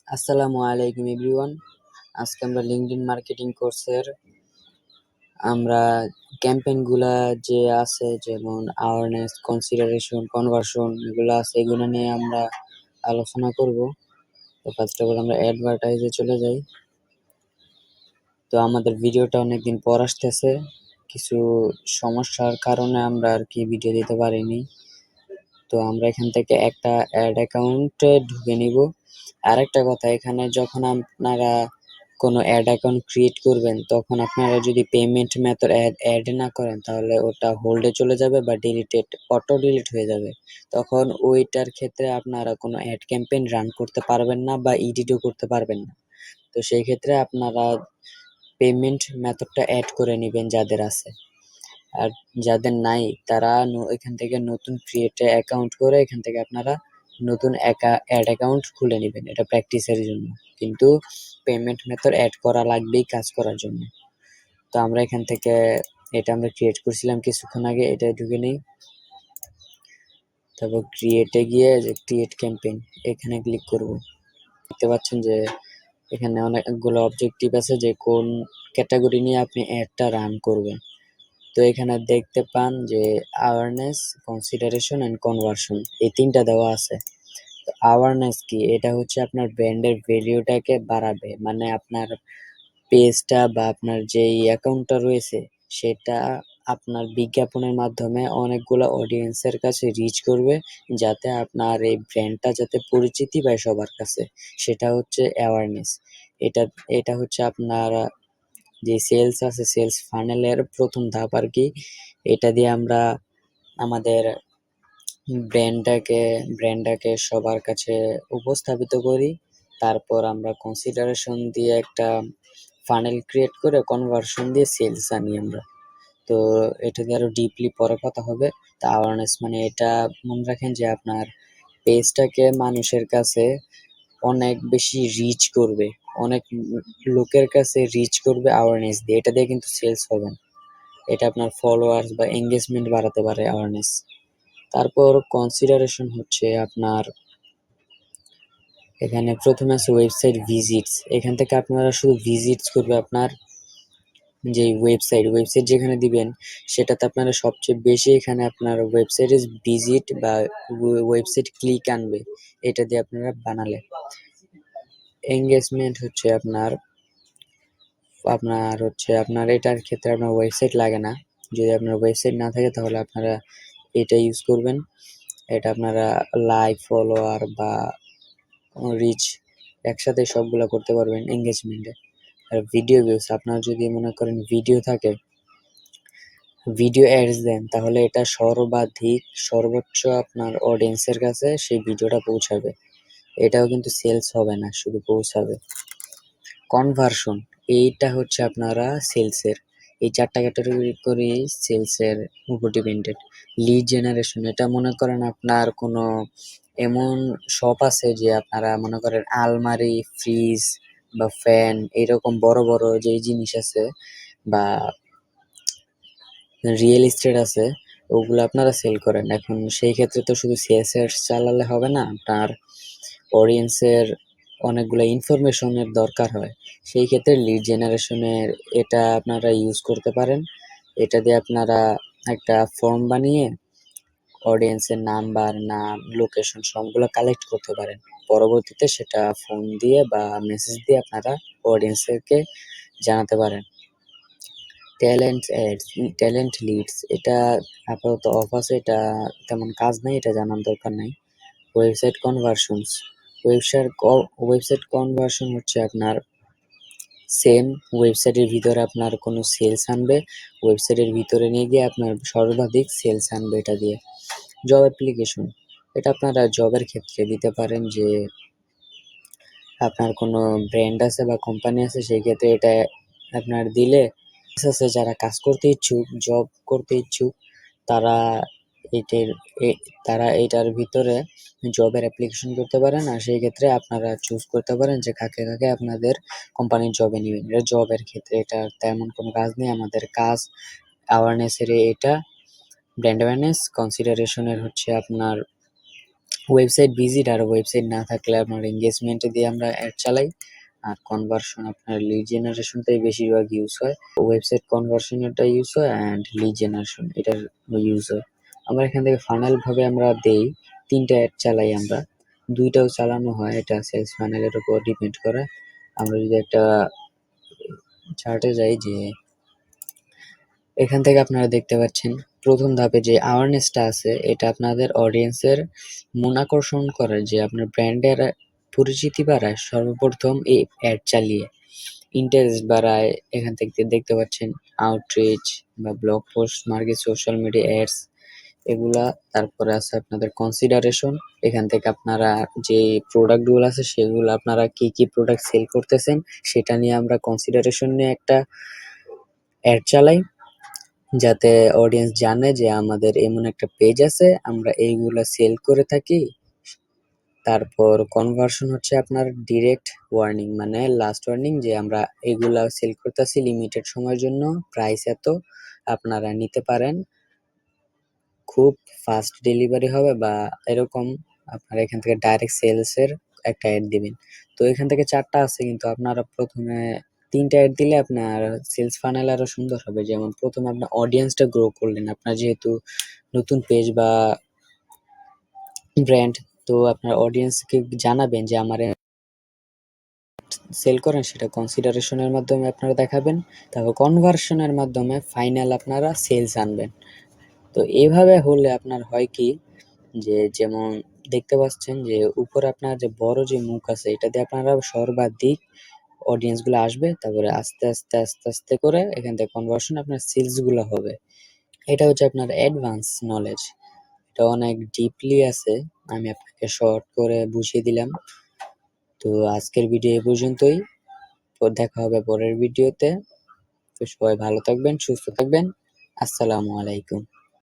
আসসালামু আলাইকুম এভরিওয়ান। আজকে আমরা লিঙ্কডইন মার্কেটিং কোর্সের আমরা ক্যাম্পেইন গুলা যে আছে, যেমন অ্যাওয়ারনেস, কনসিডারেশন, কনভার্সন, এগুলো আছে, এগুলো নিয়ে আমরা আলোচনা করব। তো ফার্স্ট অফ অল আমরা অ্যাডভার্টাইজে চলে যাই। তো আমাদের ভিডিওটা অনেকদিন পর আসতেছে, কিছু সমস্যার কারণে আমরা আর কি ভিডিও দিতে পারিনি। তো আমরা এখান থেকে একটা অ্যাড অ্যাকাউন্টে ঢুকে নিব। আরেকটা কথা, এখানে যখন আপনারা কোনো অ্যাড অ্যাকাউন্ট ক্রিয়েট করবেন, তখন আপনারা যদি পেমেন্ট মেথড অ্যাড না করেন, তাহলে ওটা হোল্ডে চলে যাবে বা অটো ডিলিট হয়ে যাবে। তখন ওইটার ক্ষেত্রে আপনারা কোনো অ্যাড ক্যাম্পেইন রান করতে পারবেন না বা এডিটও করতে পারবেন না। তো সেই ক্ষেত্রে আপনারা পেমেন্ট মেথডটা অ্যাড করে নেবেন যাদের আছে। আর যাদের নাই, তারা এখান থেকে নতুন ক্রিয়েট অ্যাকাউন্ট করে এখান থেকে আপনারা নতুন অ্যাড অ্যাকাউন্ট খুলে নেবেন, এটা প্র্যাকটিসের জন্য। কিন্তু পেমেন্ট মেথড অ্যাড করা লাগবেই কাজ করার জন্য। তো আমরা এখান থেকে এটা আমরা ক্রিয়েট করছিলাম কিছুক্ষণ আগে, এটা ঢুকে নেই। তারপর ক্রিয়েটে গিয়ে যে ক্রিয়েট ক্যাম্পেইন, এখানে ক্লিক করব। দেখতে পাচ্ছেন যে এখানে অনেকগুলো অবজেক্টিভ আছে যে কোন ক্যাটাগরি নিয়ে আপনি অ্যাডটা রান করবেন। তো এখানে দেখতে পান যে অ্যাওয়ারনেস, কনসিডারেশন অ্যান্ড কনভার্সন, এই তিনটা দেওয়া আছে। তো অ্যাওয়ারনেস কি? এটা হচ্ছে আপনার ব্র্যান্ডের ভ্যালিউটাকে বাড়াবে, মানে আপনার পেজটা বা আপনার যেই অ্যাকাউন্টটা রয়েছে সেটা আপনার বিজ্ঞাপনের মাধ্যমে অনেকগুলো অডিয়েন্সের কাছে রিচ করবে, যাতে আপনার এই ব্র্যান্ডটা যাতে পরিচিতি পায় সবার কাছে। সেটা হচ্ছে অ্যাওয়ারনেস। এটা এটা হচ্ছে আপনার যে সেলস আছে, সেলস ফানেলের প্রথম ধাপ আর কি। এটা দিয়ে আমরা আমাদের ব্র্যান্ডটাকে সবার কাছে উপস্থাপিত করি। তারপর আমরা কনসিডারেশন দিয়ে একটা ফানেল ক্রিয়েট করে কনভার্সন দিয়ে সেলস আনি আমরা। তো এটা দিয়ে আরো ডিপলি পরে কথা হবে। তা অ্যাওয়ারনেস মানে এটা মনে রাখেন যে আপনার পেজটাকে মানুষের কাছে অনেক বেশি রিচ করবে, অনেক লোকের কাছে রিচ করবে অ্যাওয়ারনেস দিয়ে। এটা দিয়ে কিন্তু সেলস হবে না, এটা আপনার ফলোয়ার্স বা এঙ্গেজমেন্ট বাড়াতে পারে অ্যাওয়ারনেস। তারপর কনসিডারেশন হচ্ছে আপনার, এখানে প্রথমে আছে ওয়েবসাইট ভিজিটস। এখান থেকে আপনারা শুধু ভিজিটস করবে আপনার যে ওয়েবসাইট যেখানে দিবেন, সেটাতে আপনারা সবচেয়ে বেশি এখানে আপনার ওয়েবসাইটে ভিজিট বা ওয়েবসাইট ক্লিক আনবে, এটা দিয়ে আপনারা বানালে। এঙ্গেজমেন্ট হচ্ছে আপনার আপনার হচ্ছে আপনার এটার ক্ষেত্রে আপনার ওয়েবসাইট লাগে না। যদি আপনার ওয়েবসাইট না থাকে তাহলে আপনারা এটা ইউজ করবেন। এটা আপনারা লাইক, ফলোয়ার বা রিচ একসাথে সবগুলা করতে পারবেন এঙ্গেজমেন্টে। আর ভিডিও ভিউস, আপনার যদি মনে করেন ভিডিও থাকে, ভিডিও অ্যাডস দেন, তাহলে এটা সর্বোচ্চ আপনার অডিয়েন্সের কাছে সেই ভিডিওটা পৌঁছাবে। এটাও কিন্তু সেলস হবে না, শুধু পৌঁছাবে। কনভার্সন, এইটা হচ্ছে আপনারা সেলসের এই চারটা ক্যাটাগরি করে সেলসের উপর ডিপেন্ডেড। লিড জেনারেশন, এটা মনে করেন আপনার কোনো এমন শপ আছে যে আপনারা মনে করেন আলমারি, ফ্রিজ বা ফ্যান, এরকম বড় বড় যে জিনিস আছে বা রিয়েল এস্টেট আছে, ওগুলো আপনারা সেল করেন। এখন সেই ক্ষেত্রে তো শুধু সেলস চালালে হবে না, আপনার অডিয়েন্সের অনেকগুলো ইনফরমেশনের দরকার হয়। সেই ক্ষেত্রে লিড জেনারেশনের এটা আপনারা ইউজ করতে পারেন। এটা দিয়ে আপনারা একটা ফর্ম বানিয়ে অডিয়েন্সের নাম্বার, নাম, লোকেশন সবগুলো কালেক্ট করতে পারেন। পরবর্তীতে সেটা ফোন দিয়ে বা মেসেজ দিয়ে আপনারা অডিয়েন্সকে জানাতে পারেন। ট্যালেন্ট লিডস, এটা আপাতত অফ আছে, এটা তেমন কাজ নাই, এটা জানার দরকার নাই। ওয়েবসাইট কনভার্সনস, ওয়েবসাইট কনভার্সন হচ্ছে আপনার সেম ওয়েবসাইটের ভিতরে আপনার কোনো সেলস আনবে, ওয়েবসাইটের ভিতরে নিয়ে গিয়ে আপনার সর্বাধিক সেলস আনবে এটা দিয়ে। জব অ্যাপ্লিকেশন, এটা আপনারা জবের ক্ষেত্রে দিতে পারেন, যে আপনার কোনো ব্র্যান্ড আছে বা কোম্পানি আছে, সেই ক্ষেত্রে এটা আপনার দিলে আছে যারা কাজ করতে ইচ্ছুক, জব করতে ইচ্ছুক, তারা এটার তারা এটার ভিতরে জবের অ্যাপ্লিকেশন করতে পারেন। আর সেই ক্ষেত্রে আপনারা চুজ করতে পারেন যে কাকে কাকে আপনাদের কোম্পানির জবে নেবেন। এটা জবের ক্ষেত্রে এটা তেমন কোনো কাজ নেই, আমাদের কাজ অ্যাওয়ারনেসের এটা। ব্র্যান্ড অ্যাওয়ারনেস, কনসিডারেশনের হচ্ছে আপনার ওয়েবসাইট ভিজিট আর ওয়েবসাইট না থাকলে আপনার এঙ্গেজমেন্ট দিয়ে আমরা অ্যাড চালাই। আর কনভার্সন আপনার লিড জেনারেশনটাই বেশিরভাগ ইউজ হয়। ওয়েবসাইট কনভার্সনটা ইউজ হয় অ্যান্ড লিড জেনারেশন এটার ইউজ হয়। আমরা এখান থেকে ফানেল ভাবে আমরা দেই ৩টা অ্যাড চালাই আমরা। ২টাও চালানো হয়, এটা সেলস ফানেলের উপর ডিপেন্ড করে। আমরা যদি একটা চার্টে যাই যে এখান থেকে আপনারা দেখতে পাচ্ছেন প্রথম ধাপে যে অ্যাওয়ারনেসটা আছে এটা আপনাদের অডিয়েন্সের মন আকর্ষণ করে যে আপনার ব্র্যান্ডের পরিচিতি বাড়ায় সর্বপ্রথম এই অ্যাড চালিয়ে ইন্টারেস্ট বাড়ায়। এখান থেকে দেখতে পাচ্ছেন আউটরিচ বা blog post market social media ads এগুলা। তারপরে আছে আপনাদের কনসিডারেশন, এখান থেকে আপনারা যে প্রোডাক্টগুলো আছে সেগুলো আপনারা কি কি প্রোডাক্ট সেল করতেছেন সেটা নিয়ে আমরা কনসিডারেশন নিয়ে একটা অ্যাড চালাই যাতে অডিয়েন্স জানে যে আমাদের এমন একটা পেজ আছে আমরা এইগুলা সেল করে থাকি। তারপর কনভার্সন হচ্ছে আপনার ডিরেক্ট ওয়ার্নিং মানে লাস্ট ওয়ার্নিং যে আমরা এগুলা সেল করতেছি লিমিটেড সময়ের জন্য, প্রাইস এত, আপনারা নিতে পারেন, খুব ফাস্ট ডেলিভারি হবে বা এরকম। আপনারা এখান থেকে ডাইরেক্ট সেলসের একটা অ্যাড দিবেন। তো এখান থেকে 4টা আছে কিন্তু আপনারা প্রথমে 3টা অ্যাড দিলে আপনার সেলস ফানেল আরো সুন্দর হবে। যেমন প্রথমে আপনার অডিয়েন্সটা গ্রো করলেন, আপনার যেহেতু নতুন পেজ বা ব্র্যান্ড, তো আপনার অডিয়েন্সকে জানাবেন যে আমার সেল করেন, সেটা কনসিডারেশনের মাধ্যমে আপনারা দেখাবেন। তারপর কনভার্সনের মাধ্যমে ফাইনাল আপনারা সেলস আনবেন। তো এইভাবে হলে আপনার হয় কি যে যেমন দেখতে পাচ্ছেন যে উপরে আপনার যে বড় যে মুখ আছে এটা দিয়ে আপনারা সর্বাধিক অডিয়েন্স গুলো আসবে, তারপরে আস্তে আস্তে আস্তে আস্তে করে এখান থেকে কনভার্সন আপনার সেলস গুলো হবে। এটা হচ্ছে আপনার অ্যাডভান্স নলেজ, এটা অনেক ডিপলি আছে, আমি আপনাকে শর্ট করে বুঝিয়ে দিলাম। তো আজকের ভিডিও এ পর্যন্তই, দেখা হবে পরের ভিডিওতে। তো সবাই ভালো থাকবেন, সুস্থ থাকবেন। আসসালামু আলাইকুম।